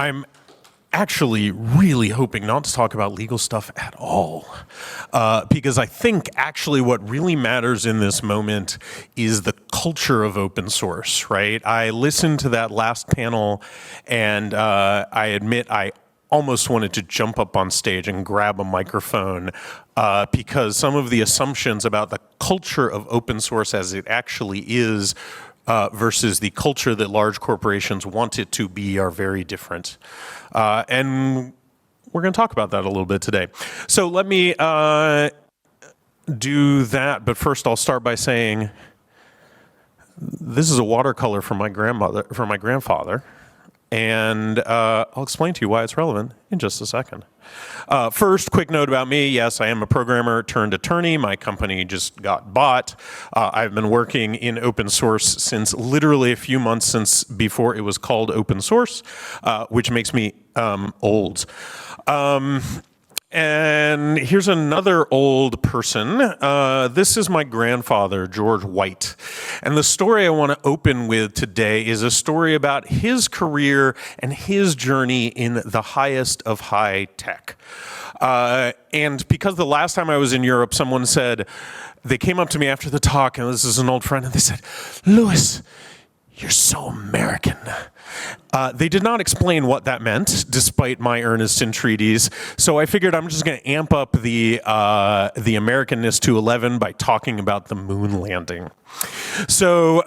I'm actually really hoping not to talk about legal stuff at all, because I think actually what really matters in this moment is the culture of open source, right? I listened to that last panel, and I admit I almost wanted to jump up on stage and grab a microphone because some of the assumptions about the culture of open source as it actually is versus the culture that large corporations want it to be are very different. And we're going to talk about that a little bit today. So let me do that, but first I'll start by saying this is a watercolor from my grandfather, and I'll explain to you why it's relevant in just a second. First, quick note about me. Yes, I am a programmer turned attorney. My company just got bought. I've been working in open source since literally a few months since before it was called open source, which makes me old. And here's another old person. This is my grandfather, George White. And the story I want to open with today is a story about his career and his journey in the highest of high tech. And because the last time I was in Europe, someone said, they came up to me after the talk, and this is an old friend, and they said, "Louis, you're so American." They did not explain what that meant, despite my earnest entreaties. So I figured I'm just going to amp up the Americanness to 11 by talking about the moon landing. So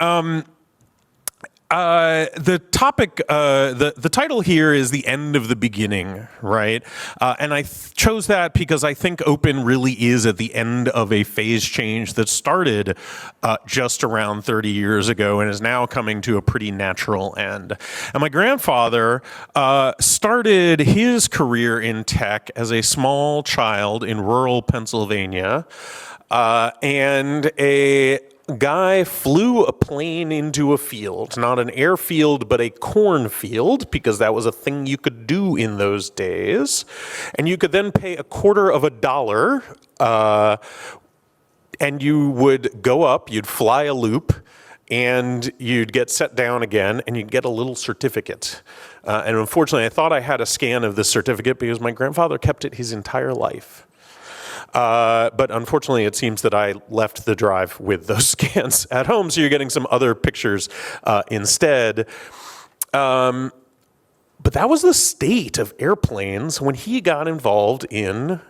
the topic, the title here is The End of the Beginning, right? And I chose that because I think open really is at the end of a phase change that started just around 30 years ago and is now coming to a pretty natural end. And my grandfather started his career in tech as a small child in rural Pennsylvania, and a guy flew a plane into a field, not an airfield, but a cornfield, because that was a thing you could do in those days. And you could then pay $0.25, and you would go up, you'd fly a loop, and you'd get set down again, and you'd get a little certificate. And unfortunately, I thought I had a scan of this certificate because my grandfather kept it his entire life. But unfortunately, it seems that I left the drive with those scans at home, so you're getting some other pictures instead. But that was the state of airplanes when he got involved in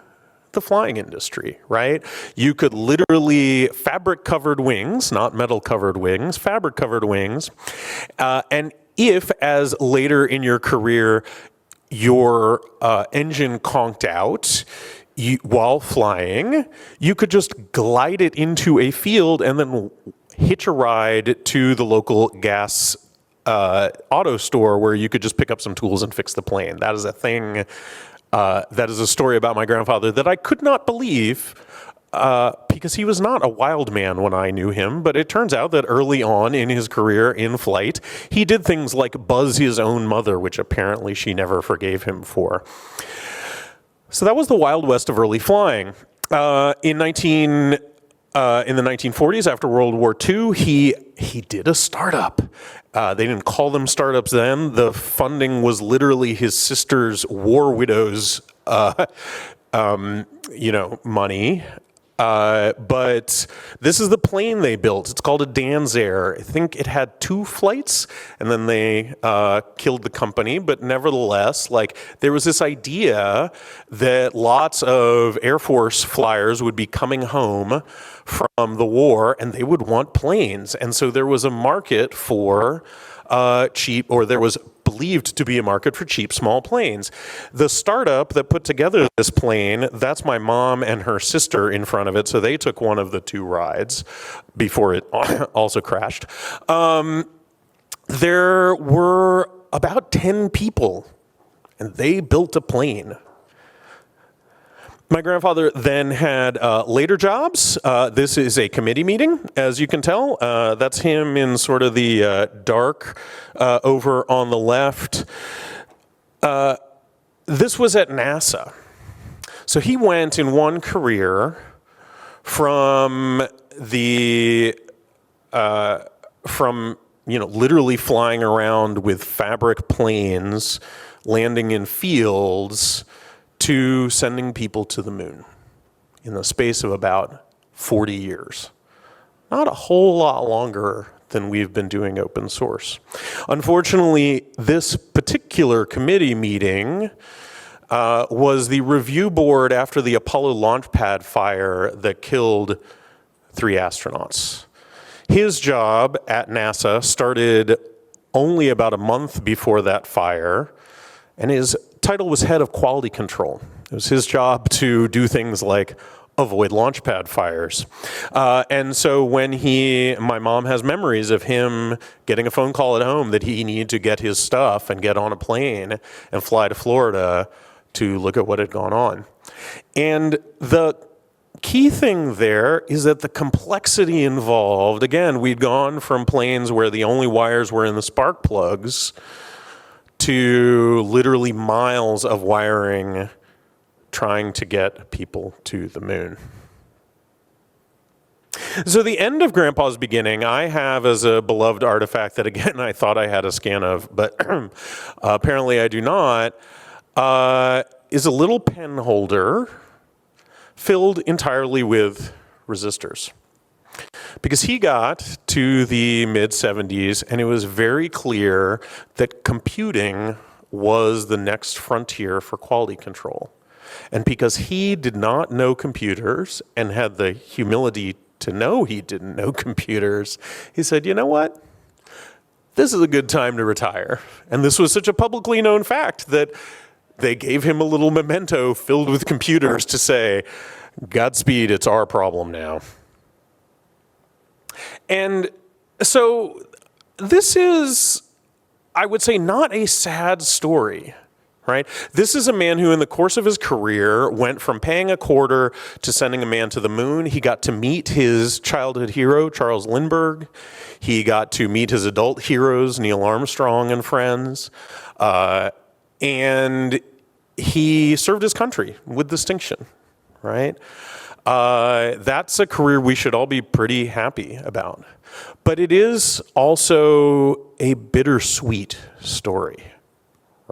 the flying industry, right? You could literally fabric-covered wings, not metal-covered wings, fabric-covered wings. And if, as later in your career, your engine conked out, while flying, you could just glide it into a field and then hitch a ride to the local gas auto store where you could just pick up some tools and fix the plane. That is a thing, that is a story about my grandfather that I could not believe because he was not a wild man when I knew him, but it turns out that early on in his career in flight, he did things like buzz his own mother, which apparently she never forgave him for. So that was the Wild West of early flying. In the 1940s, after World War II, he did a startup. They didn't call them startups then. The funding was literally his sister's war widows, money. But this is the plane they built. It's called a Danzair. I think it had 2 flights, and then they killed the company. But nevertheless, there was this idea that lots of Air Force flyers would be coming home from the war, and they would want planes. And so there was a market for cheap, or there was believed to be a market for cheap small planes. The startup that put together this plane, that's my mom and her sister in front of it, so they took one of the 2 rides before it also crashed. There were about 10 people, and they built a plane. My grandfather then had later jobs. This is a committee meeting, as you can tell. That's him in sort of the dark over on the left. This was at NASA. So he went in one career from literally flying around with fabric planes, landing in fields, to sending people to the moon in the space of about 40 years. Not a whole lot longer than we've been doing open source. Unfortunately, this particular committee meeting was the review board after the Apollo launch pad fire that killed 3 astronauts. His job at NASA started only about a month before that fire, and his title was head of quality control. It was his job to do things like avoid launch pad fires. And so when my mom has memories of him getting a phone call at home that he needed to get his stuff and get on a plane and fly to Florida to look at what had gone on. And the key thing there is that the complexity involved, again, we'd gone from planes where the only wires were in the spark plugs to literally miles of wiring trying to get people to the moon. So the end of Grandpa's Beginning I have as a beloved artifact that, again, I thought I had a scan of, but apparently I do not, is a little pen holder filled entirely with resistors. Because he got to the mid-70s and it was very clear that computing was the next frontier for quality control. And because he did not know computers and had the humility to know he didn't know computers, he said, you know what? This is a good time to retire. And this was such a publicly known fact that they gave him a little memento filled with computers to say, Godspeed, it's our problem now. And so this is, I would say, not a sad story. Right? This is a man who in the course of his career went from paying a quarter to sending a man to the moon. He got to meet his childhood hero, Charles Lindbergh. He got to meet his adult heroes, Neil Armstrong and friends. And he served his country with distinction, right? That's a career we should all be pretty happy about. But it is also a bittersweet story.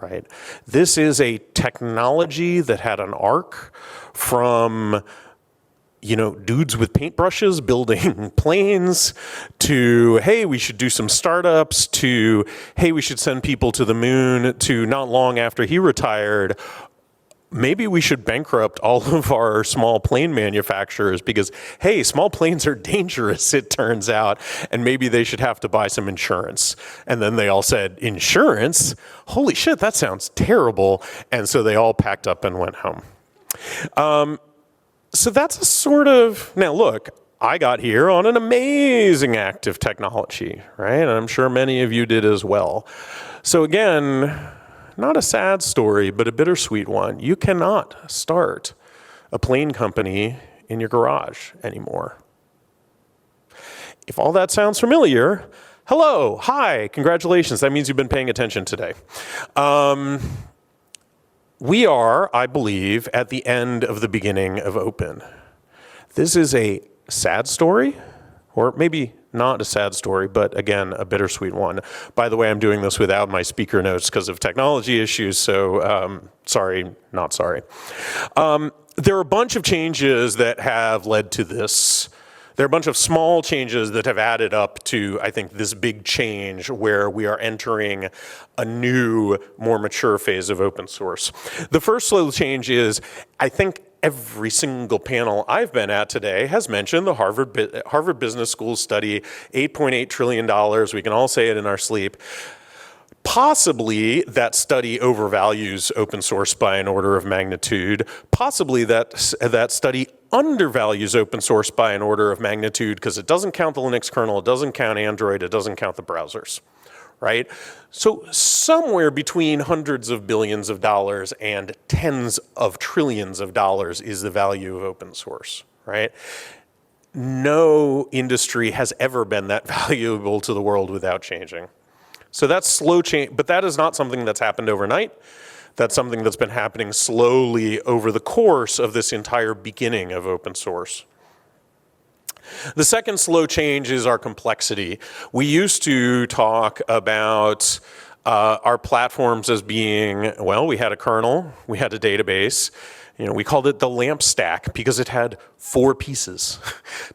Right? This is a technology that had an arc from, dudes with paintbrushes building planes to, hey, we should do some startups to, hey, we should send people to the moon to not long after he retired, maybe we should bankrupt all of our small plane manufacturers because, hey, small planes are dangerous, it turns out, and maybe they should have to buy some insurance. And then they all said, insurance? Holy shit, that sounds terrible. And so they all packed up and went home. So that's a sort of, now look, I got here on an amazing act of technology, right? And I'm sure many of you did as well. So again, not a sad story, but a bittersweet one. You cannot start a plane company in your garage anymore. If all that sounds familiar, hello, hi, congratulations. That means you've been paying attention today. We are, I believe, at the end of the beginning of open. This is a sad story, or maybe not a sad story, but again, a bittersweet one. By the way, I'm doing this without my speaker notes because of technology issues, so sorry, not sorry. There are a bunch of changes that have led to this. There are a bunch of small changes that have added up to, I think, this big change where we are entering a new, more mature phase of open source. The first slow change is, I think, every single panel I've been at today has mentioned the Harvard Business School study, $8.8 trillion. We can all say it in our sleep. Possibly that study overvalues open source by an order of magnitude. Possibly that study undervalues open source by an order of magnitude because it doesn't count the Linux kernel, it doesn't count Android, it doesn't count the browsers. Right? So somewhere between hundreds of billions of dollars and tens of trillions of dollars is the value of open source, right? No industry has ever been that valuable to the world without changing. So that's slow change, but that is not something that's happened overnight. That's something that's been happening slowly over the course of this entire beginning of open source. The second slow change is our complexity. We used to talk about our platforms as being, well, we had a kernel, we had a database. We called it the LAMP stack because it had 4 pieces.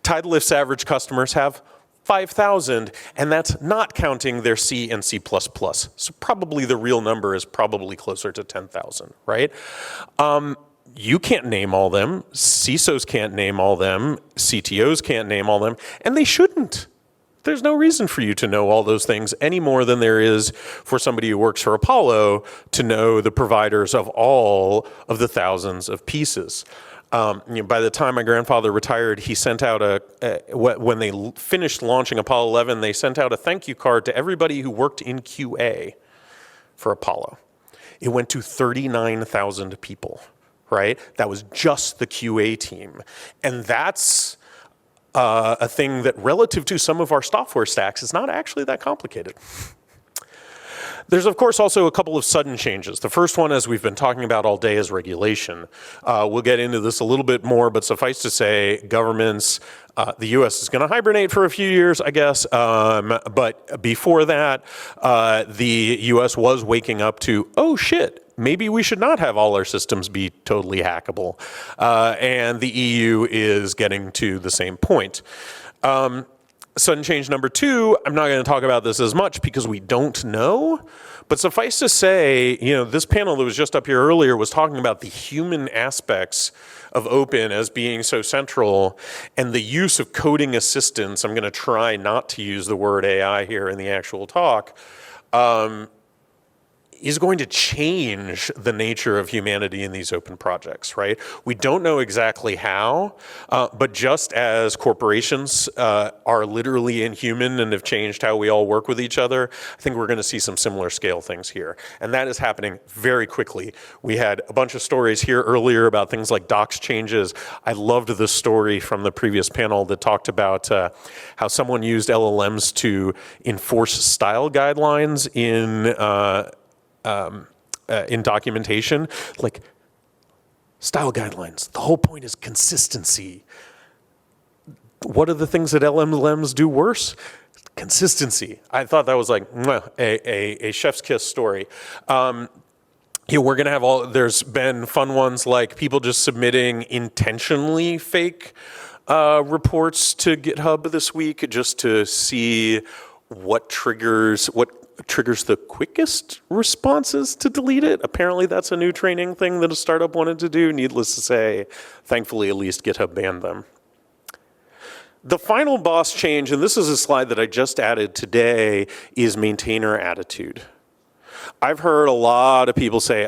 Tidalift's average customers have 5,000, and that's not counting their C and C++. So probably the real number is probably closer to 10,000, right? You can't name all them. CISOs can't name all them. CTOs can't name all them, and they shouldn't. There's no reason for you to know all those things any more than there is for somebody who works for Apollo to know the providers of all of the thousands of pieces. By the time my grandfather retired, he sent out when they finished launching Apollo 11, they sent out a thank you card to everybody who worked in QA for Apollo. It went to 39,000 people, right? That was just the QA team. And that's a thing that relative to some of our software stacks is not actually that complicated. There's, of course, also a couple of sudden changes. The first one, as we've been talking about all day, is regulation. We'll get into this a little bit more, but suffice to say, governments, the U.S. is going to hibernate for a few years, I guess. But before that, the U.S. was waking up to, oh, shit. Maybe we should not have all our systems be totally hackable. And the EU is getting to the same point. Sudden change number 2, I'm not going to talk about this as much because we don't know. But suffice to say, this panel that was just up here earlier was talking about the human aspects of open as being so central, and the use of coding assistance. I'm going to try not to use the word AI here in the actual talk. Is going to change the nature of humanity in these open projects, right? We don't know exactly how, but just as corporations are literally inhuman and have changed how we all work with each other, I think we're going to see some similar scale things here. And that is happening very quickly. We had a bunch of stories here earlier about things like docs changes. I loved the story from the previous panel that talked about how someone used LLMs to enforce style guidelines in documentation, like style guidelines. The whole point is consistency. What are the things that LLMs do worse? Consistency. I thought that was like a chef's kiss story. We're going to have there's been fun ones like people just submitting intentionally fake reports to GitHub this week just to see what triggers the quickest responses to delete it. Apparently that's a new training thing that a startup wanted to do. Needless to say, thankfully at least GitHub banned them. The final boss change, and this is a slide that I just added today, is maintainer attitude. I've heard a lot of people say,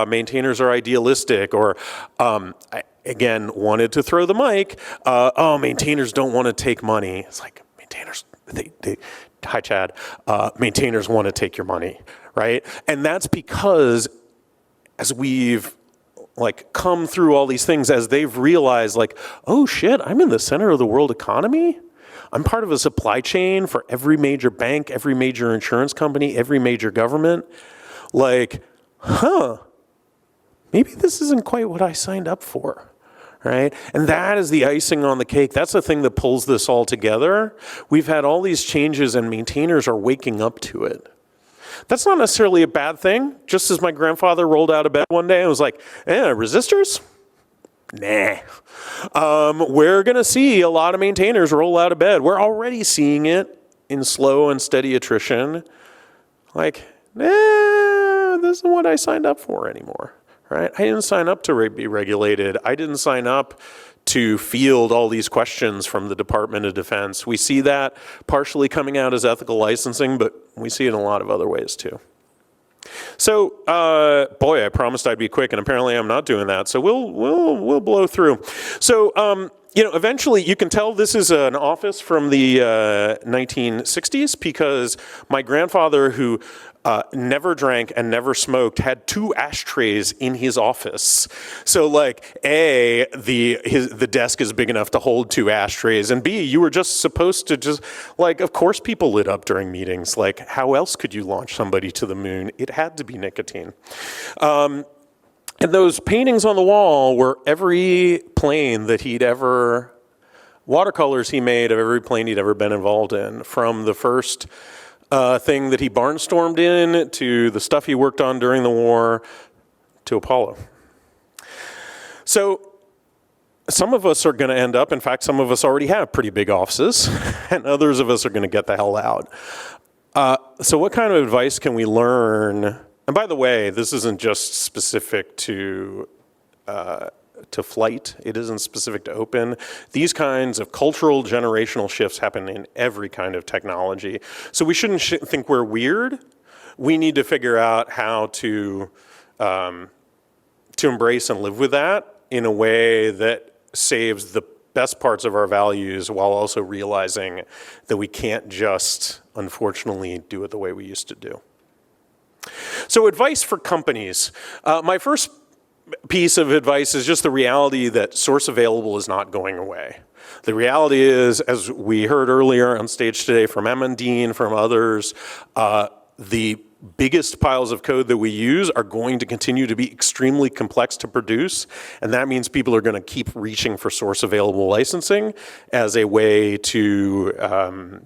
maintainers are idealistic, or I, again, wanted to throw the mic, maintainers don't want to take money. It's like, maintainers, hi, Chad. Maintainers want to take your money, right? And that's because as we've come through all these things, as they've realized oh shit, I'm in the center of the world economy. I'm part of a supply chain for every major bank, every major insurance company, every major government. Maybe this isn't quite what I signed up for. Right? And that is the icing on the cake. That's the thing that pulls this all together. We've had all these changes and maintainers are waking up to it. That's not necessarily a bad thing. Just as my grandfather rolled out of bed one day and was like, resistors? Nah. We're going to see a lot of maintainers roll out of bed. We're already seeing it in slow and steady attrition. This isn't what I signed up for anymore. Right? I didn't sign up to be regulated. I didn't sign up to field all these questions from the Department of Defense. We see that partially coming out as ethical licensing, but we see it in a lot of other ways too. So, I promised I'd be quick, and apparently I'm not doing that. So we'll blow through. So, eventually you can tell this is an office from the 1960s because my grandfather, who never drank and never smoked, had 2 ashtrays in his office. So the desk is big enough to hold 2 ashtrays, and B, you were just supposed to of course people lit up during meetings. How else could you launch somebody to the moon? It had to be nicotine. And those paintings on the wall were every plane that he'd ever watercolors he made of every plane he'd ever been involved in, from the first thing that he barnstormed in, to the stuff he worked on during the war, to Apollo. So some of us are going to end up, in fact, some of us already have pretty big offices, and others of us are going to get the hell out. So what kind of advice can we learn? And by the way, this isn't just specific to flight. It isn't specific to open. These kinds of cultural generational shifts happen in every kind of technology. So we shouldn't think we're weird. We need to figure out how to embrace and live with that in a way that saves the best parts of our values while also realizing that we can't just, unfortunately, do it the way we used to do. So advice for companies. My first piece of advice is just the reality that source available is not going away. The reality is, as we heard earlier on stage today from Emma Dean, from others, the biggest piles of code that we use are going to continue to be extremely complex to produce, and that means people are going to keep reaching for source available licensing as a way to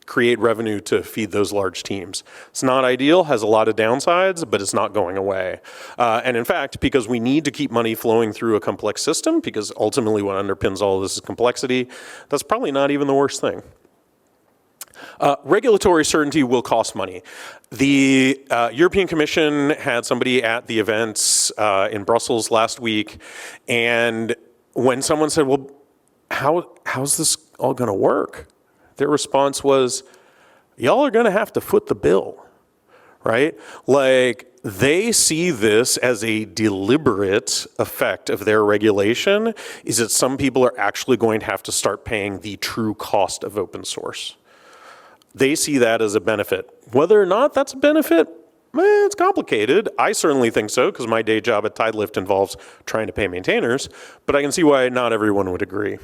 create revenue to feed those large teams. It's not ideal, has a lot of downsides, but it's not going away. And in fact, because we need to keep money flowing through a complex system, because ultimately what underpins all of this is complexity, that's probably not even the worst thing. Regulatory certainty will cost money. The European Commission had somebody at the events in Brussels last week, and when someone said, well, how's this all going to work? Their response was, y'all are going to have to foot the bill, right? Like, they see this as a deliberate effect of their regulation, is that some people are actually going to have to start paying the true cost of open source. They see that as a benefit. Whether or not that's a benefit, it's complicated. I certainly think so, because my day job at Tidelift involves trying to pay maintainers, but I can see why not everyone would agree.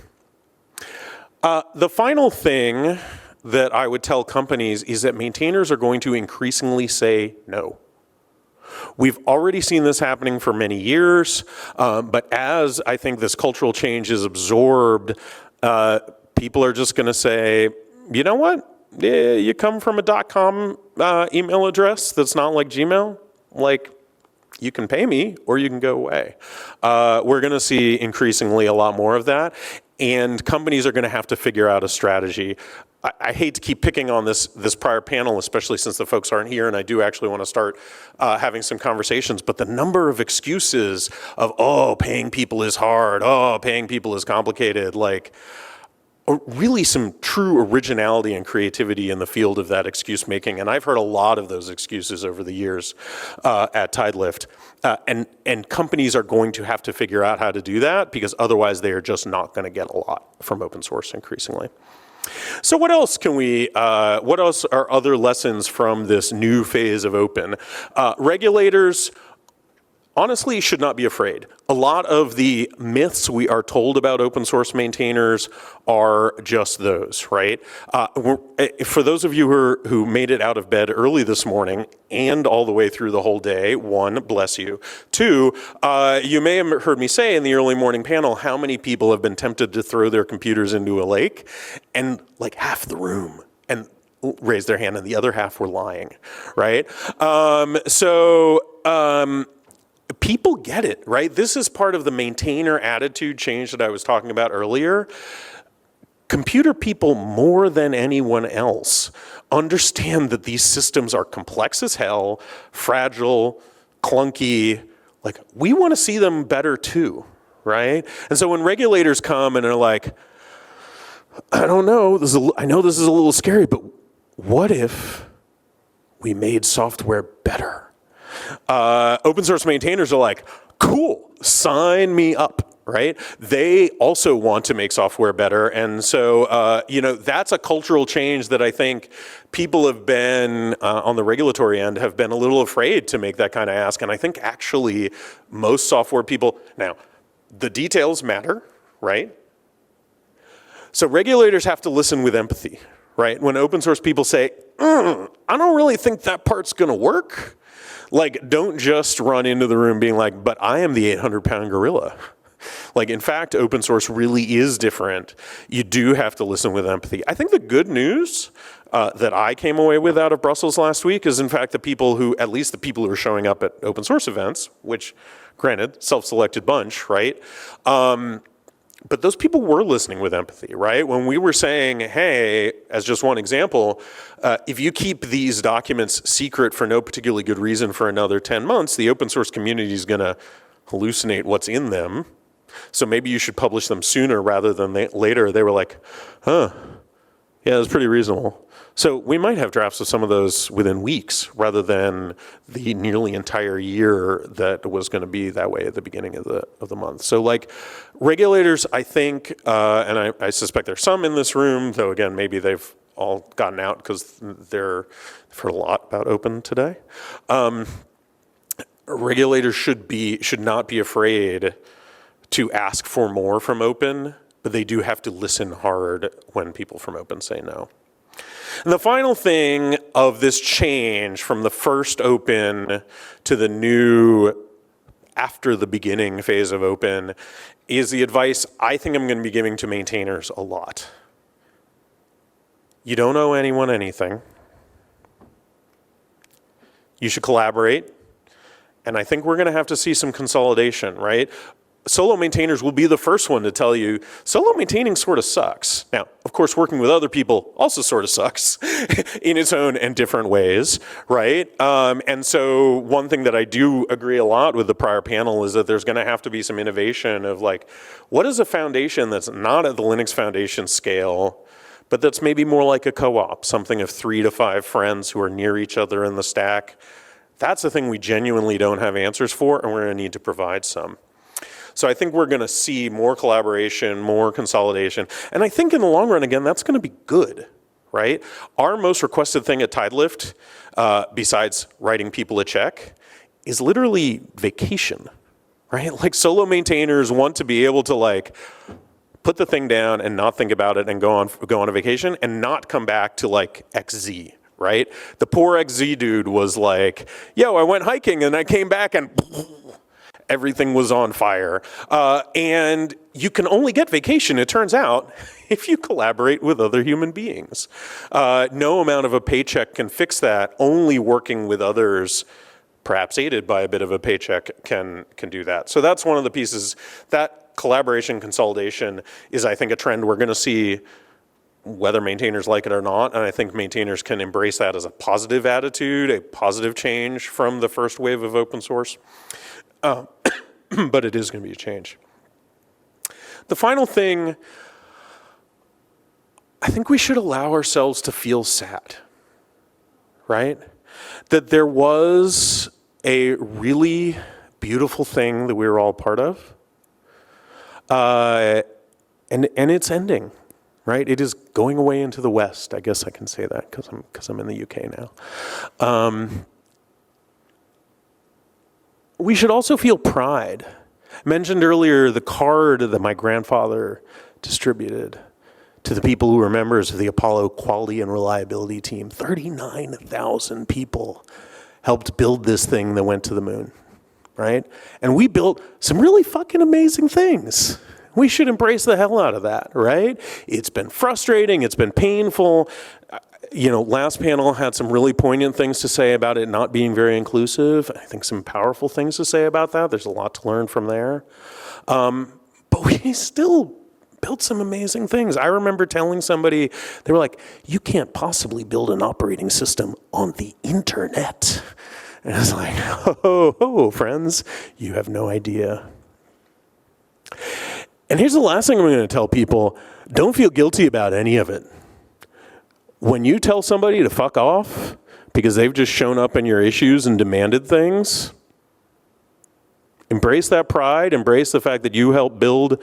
The final thing that I would tell companies is that maintainers are going to increasingly say no. We've already seen this happening for many years, but as I think this cultural change is absorbed, people are just going to say, you know what? Yeah, you come from a .com email address that's not like Gmail, like, you can pay me or you can go away. We're going to see increasingly a lot more of that, and companies are going to have to figure out a strategy. I hate to keep picking on this prior panel, especially since the folks aren't here, and I do actually want to start having some conversations, but the number of excuses of, oh, paying people is hard, oh, paying people is complicated, like, really some true originality and creativity in the field of that excuse making. And I've heard a lot of those excuses over the years at Tidelift. And companies are going to have to figure out how to do that, because otherwise they are just not going to get a lot from open source increasingly. So what else can we, what else are other lessons from this new phase of open? Regulators honestly should not be afraid. A lot of the myths we are told about open source maintainers are just those, right? For those of you who made it out of bed early this morning and all the way through the whole day, one, bless you. Two, you may have heard me say in the early morning panel how many people have been tempted to throw their computers into a lake, and like half the room and raised their hand and the other half were lying, right? People get it, right? This is part of the maintainer attitude change that I was talking about earlier. Computer people, more than anyone else, understand that these systems are complex as hell, fragile, clunky. Like, we want to see them better too, right? And so when regulators come and are like, I don't know, I know this is a little scary, but what if we made software better? Open source maintainers are like, cool, sign me up, right? They also want to make software better. And so, that's a cultural change that I think people have been, on the regulatory end, have been a little afraid to make that kind of ask. And I think actually most software people, now, the details matter, right? So regulators have to listen with empathy, right? When open source people say, I don't really think that part's going to work. Like, don't just run into the room being like, but I am the 800-pound gorilla. Like, in fact, open source really is different. You do have to listen with empathy. I think the good news that I came away with out of Brussels last week is, in fact, at least the people who are showing up at open source events, which, granted, self-selected bunch, right? But those people were listening with empathy, right? When we were saying, hey, as just one example, if you keep these documents secret for no particularly good reason for another 10 months, the open source community is going to hallucinate what's in them. So maybe you should publish them sooner rather than later. They were like, huh, yeah, that's pretty reasonable. So we might have drafts of some of those within weeks rather than the nearly entire year that was going to be that way at the beginning of the month. So like regulators, I think, and I suspect there's some in this room, though again, maybe they've all gotten out because they've heard a lot about open today. Regulators should not be afraid to ask for more from open, but they do have to listen hard when people from open say no. And the final thing of this change from the first open to the new after the beginning phase of open is the advice I think I'm going to be giving to maintainers a lot. You don't owe anyone anything. You should collaborate. And I think we're going to have to see some consolidation, right? Solo maintainers will be the first one to tell you, solo maintaining sort of sucks. Now, of course, working with other people also sort of sucks in its own and different ways, right? And so one thing that I do agree a lot with the prior panel is that there's going to have to be some innovation of like, what is a foundation that's not at the Linux Foundation scale, but that's maybe more like a co-op, something of 3 to 5 friends who are near each other in the stack. That's the thing we genuinely don't have answers for, and we're going to need to provide some. So I think we're going to see more collaboration, more consolidation. And I think in the long run, again, that's going to be good, right? Our most requested thing at Tidelift, besides writing people a check, is literally vacation, right? Like solo maintainers want to be able to like put the thing down and not think about it and go on a vacation and not come back to like XZ, right? The poor XZ dude was like, yo, I went hiking and I came back and everything was on fire. And you can only get vacation, it turns out, if you collaborate with other human beings. No amount of a paycheck can fix that. Only working with others, perhaps aided by a bit of a paycheck, can do that. So that's one of the pieces. That collaboration consolidation is, I think, a trend we're going to see whether maintainers like it or not. And I think maintainers can embrace that as a positive attitude, a positive change from the first wave of open source. But it is going to be a change. The final thing, I think we should allow ourselves to feel sad, right? That there was a really beautiful thing that we were all part of, and it's ending, right? It is going away into the West. I guess I can say that because I'm in the UK now. We should also feel pride. I mentioned earlier the card that my grandfather distributed to the people who were members of the Apollo quality and reliability team. 39,000 people helped build this thing that went to the moon, right? And we built some really fucking amazing things. We should embrace the hell out of that, right? It's been frustrating, it's been painful. You know, last panel had some really poignant things to say about it not being very inclusive. I think some powerful things to say about that. There's a lot to learn from there. But we still built some amazing things. I remember telling somebody, they were like, you can't possibly build an operating system on the internet. And I was like, ho, friends, you have no idea. And here's the last thing I'm going to tell people. Don't feel guilty about any of it. When you tell somebody to fuck off because they've just shown up in your issues and demanded things, embrace that pride, embrace the fact that you helped build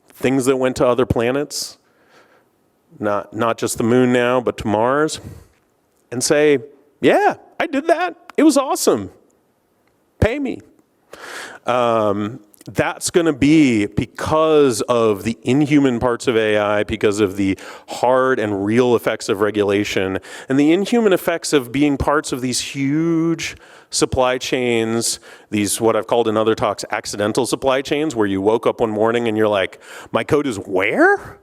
things that went to other planets, not just the moon now, but to Mars, and say, yeah, I did that. It was awesome. Pay me. That's going to be because of the inhuman parts of AI, because of the hard and real effects of regulation, and the inhuman effects of being parts of these huge supply chains, these what I've called in other talks accidental supply chains, where you woke up one morning and you're like, my code is where?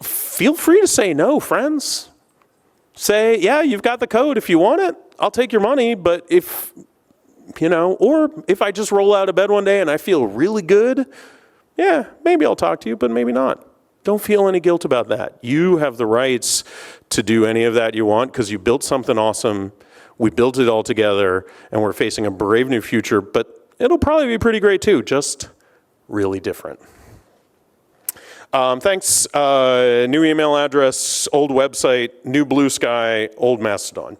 Feel free to say no, friends. Say, yeah, you've got the code. If you want it, I'll take your money. But if I just roll out of bed one day and I feel really good, yeah, maybe I'll talk to you, but maybe not. Don't feel any guilt about that. You have the rights to do any of that you want because you built something awesome. We built it all together, and we're facing a brave new future, but it'll probably be pretty great too, just really different. Thanks. New email address, old website, new blue sky, old Mastodon.